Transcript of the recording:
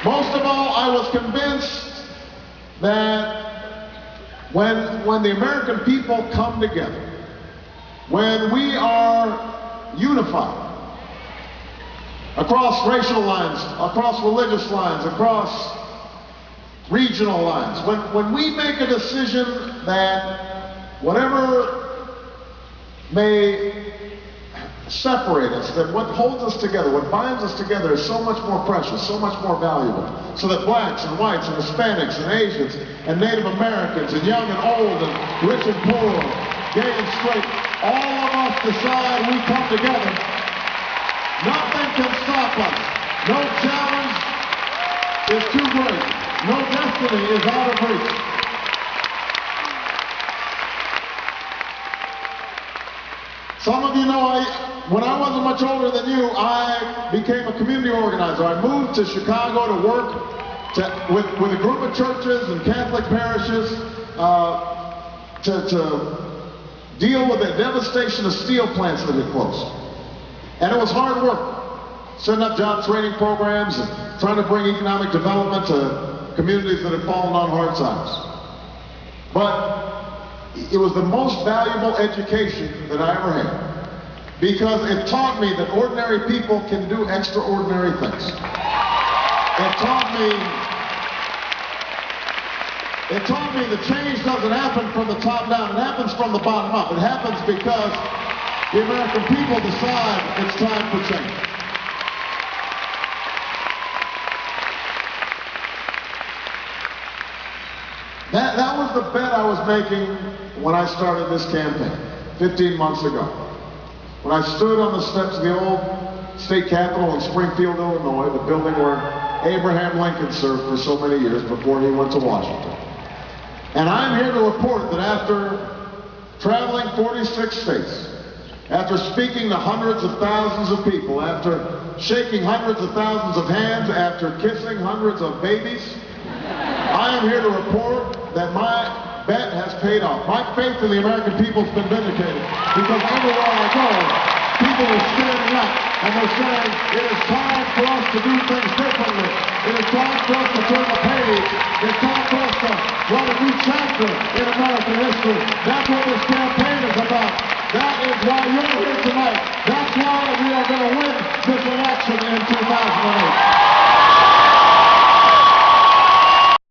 Most of all, I was convinced that when the American people come together, when we are unified across racial lines, across religious lines, across regional lines, when we make a decision that whatever may separate us, that what holds us together, what binds us together is so much more precious, so much more valuable, so that blacks and whites and Hispanics and Asians and Native Americans and young and old and rich and poor, gay and straight, all of us decide we come together. Nothing can stop us. No challenge is too great. No destiny is out of reach. Some of you know, when I wasn't much older than you, I became a community organizer. I moved to Chicago to work with a group of churches and Catholic parishes to deal with the devastation of steel plants that had closed. And it was hard work, setting up job training programs and trying to bring economic development to communities that had fallen on hard times. But it was the most valuable education that I ever had, because it taught me that ordinary people can do extraordinary things. It taught me that change doesn't happen from the top down, it happens from the bottom up. It happens because the American people decide it's time for change. That was the bet I was making when I started this campaign 15 months ago. When I stood on the steps of the old state capitol in Springfield, Illinois, the building where Abraham Lincoln served for so many years before he went to Washington. And I'm here to report that after traveling 46 states, after speaking to hundreds of thousands of people, after shaking hundreds of thousands of hands, after kissing hundreds of babies, I am here to report that my bet has paid off. My faith in the American people has been vindicated, because everywhere I go, people are standing up and they're saying it is time for us to do things differently. It is time for us to turn the page. It's time for us to write a new chapter in American history. That's what this campaign is about. That is why you're here tonight.